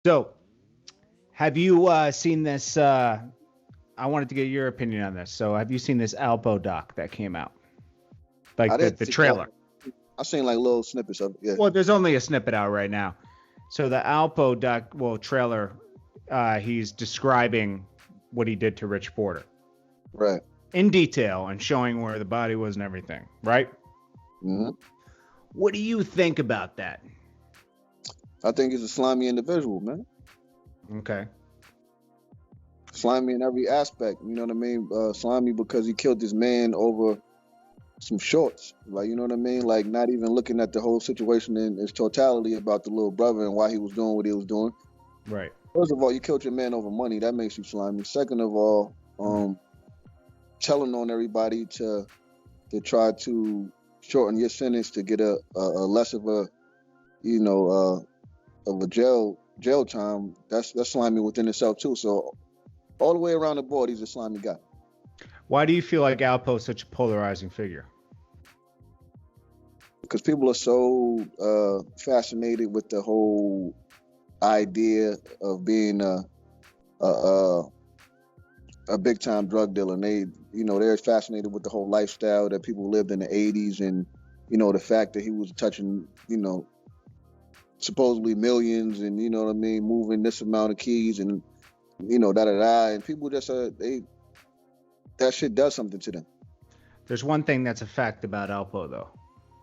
So, have you seen this? I wanted to get your opinion on this. So, have you seen this Alpo doc that came out? I Like the didn't the see all trailer? of it. I seen like little snippets of it. Yeah. Well, there's only a snippet out right now. So the Alpo doc, well, trailer, he's describing what he did to Rich Porter Right. in detail and showing where the body was and everything. Right? hmm What do you think about that? I think he's a slimy individual, man. Okay. Slimy in every aspect. You know what I mean? Slimy because he killed this man over some shorts. Like, you know what I mean? Like, not even looking at the whole situation in its totality about the little brother and why he was doing what he was doing. Right. First of all, you killed your man over money. That makes you slimy. Second of all, telling on everybody to try to shorten your sentence to get a less of a, you know, of a jail time. That's slimy within itself too. So all the way around the board, he's a slimy guy. Why do you feel like Alpo is such a polarizing figure? Because people are so fascinated with the whole idea of being a, a big time drug dealer. And they're fascinated with the whole lifestyle that people lived in the 80s, and the fact that he was touching supposedly millions, and you know what I mean, moving this amount of keys, and da da da, and people just that shit does something to them. There's one thing that's a fact about Alpo though.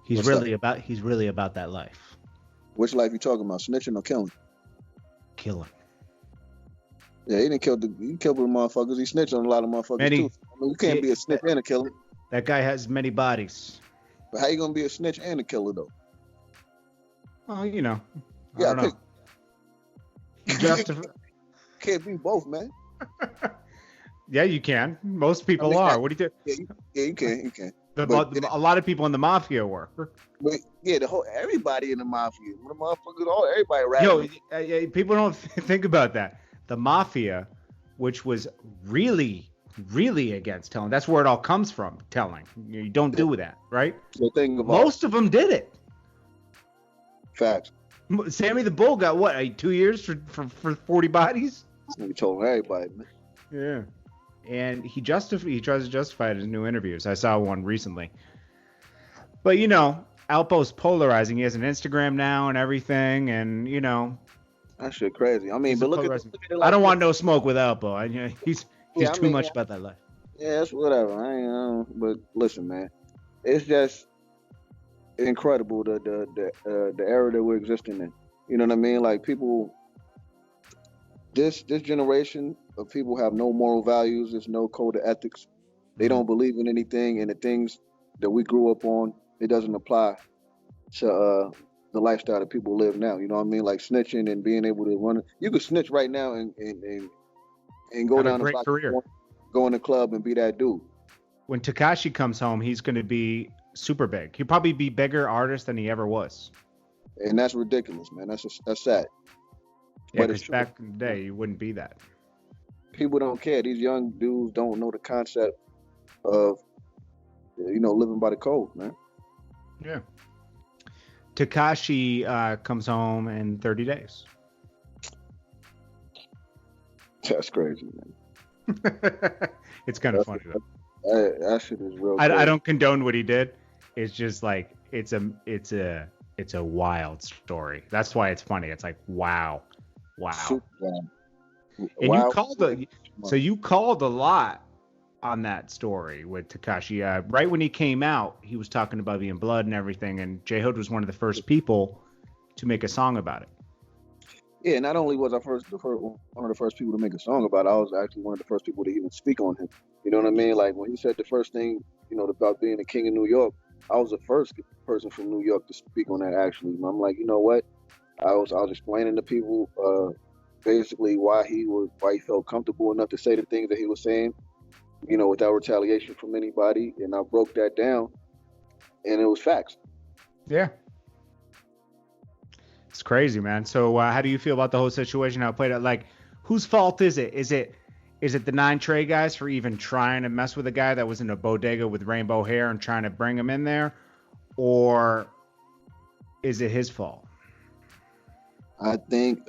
He's What's really that? about that life. Which life you talking about? Snitching or killing? Killing. Yeah, he killed the motherfuckers. He snitched on a lot of motherfuckers too. I mean, you can't be a snitch and a killer. That guy has many bodies. But how you gonna be a snitch and a killer though? Well, I don't know. Can't be both, man. Yeah, you can. Most people are. What do you do? Yeah, you can. A lot of people in the mafia were. But yeah, everybody in the mafia, the motherfuckers, everybody rapping. Yo, people don't think about that. The mafia, which was really, really against telling. That's where it all comes from. Telling. You don't do that, right? So most of them did it. Facts. Sammy the Bull got what? 2 years for 40 bodies? He told everybody, man. Yeah. And he tries to justify it in his new interviews. I saw one recently. But Alpo's polarizing. He has an Instagram now and everything, and that shit crazy. I mean, but look at it I don't want no smoke with Alpo. He's too much about that life. Yeah, it's whatever. But listen, man, it's just incredible the era that we're existing in. You know what I mean? Like people, this generation of people have no moral values. There's no code of ethics. They don't believe in anything, and the things that we grew up on, it doesn't apply to the lifestyle that people live now. You know what I mean? Like snitching and being able to run. You could snitch right now and go have down a great career. Go in the club and be that dude. When Tekashi comes home, he's going to be super big. He'll probably be bigger artist than he ever was. And that's ridiculous, man. That's sad. Yeah, because back in the day, you wouldn't be that. People don't care. These young dudes don't know the concept of, living by the code, man. Yeah. Tekashi comes home in 30 days. That's crazy, man. It's kind of funny though. That shit is real. I don't condone what he did. It's just like it's a wild story. That's why it's funny. It's like wow. And wow. you called a lot on that story with Tekashi. Right when he came out, he was talking about being blood and everything, and J Hood was one of the first people to make a song about it. Yeah, not only was I one of the first people to make a song about it, I was actually one of the first people to even speak on him. You know what I mean? Like when he said the first thing, about being the king of New York, I was the first person from New York to speak on that actually. I'm like, you know what? I was explaining to people basically why he felt comfortable enough to say the things that he was saying, without retaliation from anybody, and I broke that down, and it was facts. Yeah. It's crazy, man. So how do you feel about the whole situation? How it played out? Like, whose fault is it? Is it the 9 Trey guys for even trying to mess with a guy that was in a bodega with rainbow hair and trying to bring him in there? Or is it his fault? I think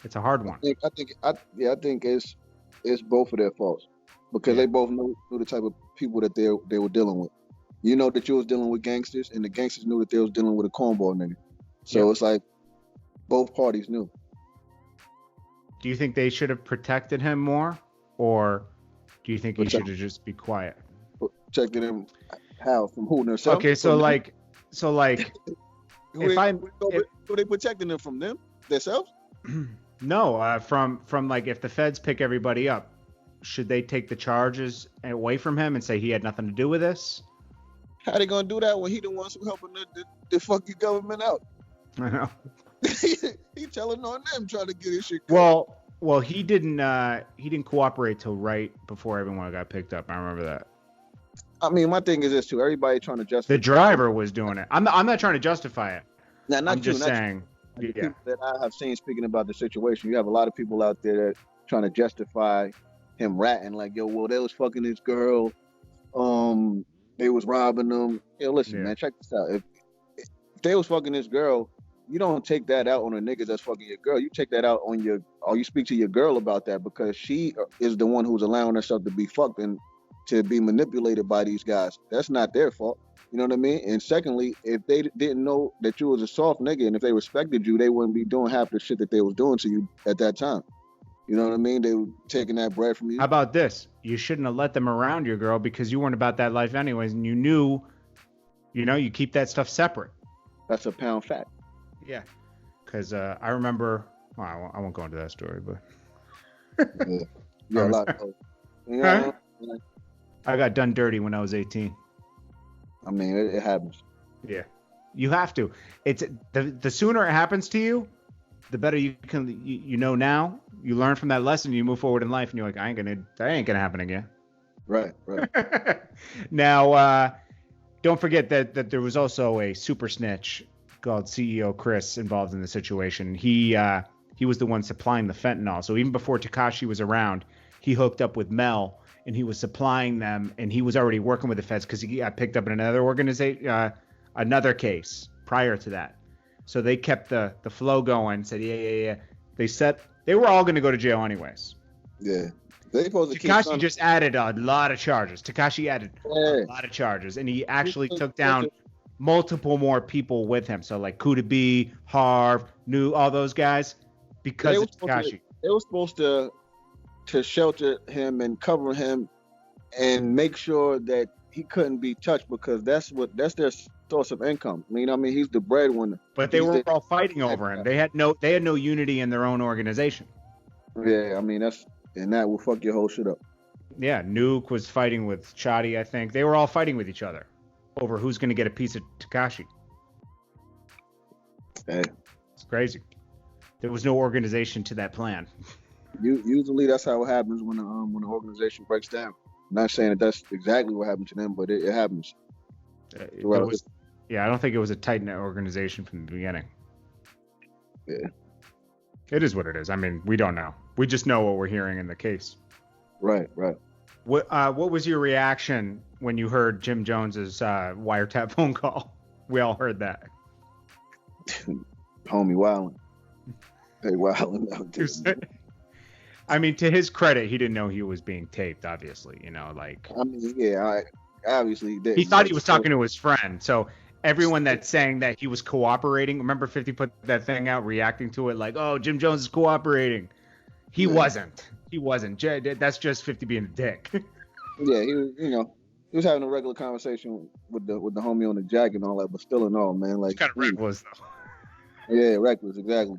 It's a hard one. I think it's both of their faults because Yeah. they both knew the type of people that they were dealing with. You know that you was dealing with gangsters, and the gangsters knew that they was dealing with a cornball nigga. So Yep. it's like both parties knew. Do you think they should have protected him more, or do you think he should have just be quiet? Protected him how from who themselves? Okay, so like who they protecting them from them themselves? No, from like if the feds pick everybody up, should they take the charges away from him and say he had nothing to do with this? How they gonna do that when he the ones who helping the fucking government out? I know. he telling on them trying to get his shit cut. Well, he didn't cooperate till right before everyone got picked up. I remember that. I mean, my thing is this too. Everybody trying to justify. The driver was doing it. I'm not trying to justify it. Now, I'm just saying. The people that I have seen speaking about the situation, you have a lot of people out there that trying to justify him ratting like, yo, well, they was fucking this girl, they was robbing them. Yo, listen, man, check this out. If they was fucking this girl, you don't take that out on a nigga that's fucking your girl. You take that out on you speak to your girl about that because she is the one who's allowing herself to be fucked and to be manipulated by these guys. That's not their fault. You know what I mean? And secondly, if they didn't know that you was a soft nigga and if they respected you, they wouldn't be doing half the shit that they was doing to you at that time. You know what I mean? They were taking that bread from you. How about this? You shouldn't have let them around your girl because you weren't about that life anyways, and you knew, you keep that stuff separate. That's a pound fact. Yeah. Because I remember, well, I won't go into that story, but. Yeah, a lot of those. I got done dirty when I was 18. I mean, it happens. Yeah. You have to. It's the sooner it happens to you, the better you can, now. You learn from that lesson, you move forward in life, and you're like, that ain't gonna happen again. Right. Now, don't forget that there was also a super snitch called CEO Chris involved in the situation. He was the one supplying the fentanyl. So even before Tekashi was around, he hooked up with Mel, and he was supplying them, and he was already working with the feds because he got picked up in another organization, another case prior to that. So they kept the flow going. Said yeah. They were all going to go to jail anyways. Yeah. They supposed to Tekashi just added a lot of charges. Tekashi added a lot of charges, and he actually took down multiple more people with him. So like Kuda B, Harv, New, all those guys, because of Tekashi. They were supposed to shelter him and cover him and make sure that he couldn't be touched because that's their source of income. I mean, he's the breadwinner. But they were all fighting over him. They had no unity in their own organization. Yeah, I mean that will fuck your whole shit up. Yeah, Nuke was fighting with Chadi, I think. They were all fighting with each other over who's going to get a piece of Tekashi. Hey. It's crazy. There was no organization to that plan. Usually that's how it happens when an organization breaks down. I'm not saying that that's exactly what happened to them, but it happens. I don't think it was a tight-knit organization from the beginning. Yeah. It is what it is. I mean, we don't know. We just know what we're hearing in the case. Right. What was your reaction when you heard Jim Jones's wiretap phone call? We all heard that. Homie wildin'. Hey, wildin' out there. I mean, to his credit, he didn't know he was being taped, obviously. Obviously. He thought he was talking to his friend. So everyone that's saying that he was cooperating, remember 50 put that thing out reacting to it like, oh, Jim Jones is cooperating. He wasn't. That's just 50 being a dick. Yeah, he was having a regular conversation with the homie on the jacket and all that, but still in all, man, like it's kind of reckless though. Yeah, reckless, exactly.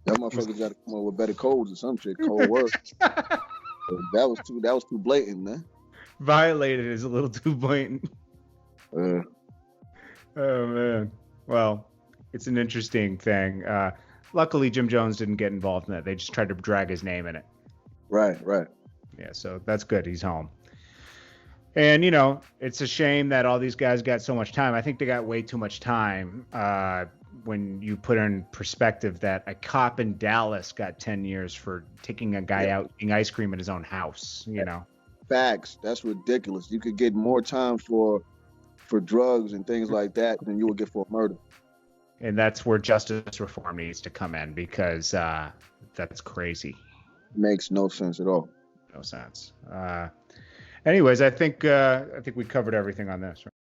That motherfucker got to come up with better codes or some shit, cold words. that was too blatant, man. Violated is a little too blatant. Oh man. Well, it's an interesting thing. Luckily, Jim Jones didn't get involved in that. They just tried to drag his name in it. Right. Yeah, so that's good. He's home. And, it's a shame that all these guys got so much time. I think they got way too much time when you put in perspective that a cop in Dallas got 10 years for taking a guy out eating ice cream in his own house, Facts. That's ridiculous. You could get more time for drugs and things like that than you would get for a murder. And that's where justice reform needs to come in, because that's crazy. Makes no sense at all. No sense. Anyways, I think we covered everything on this. Right?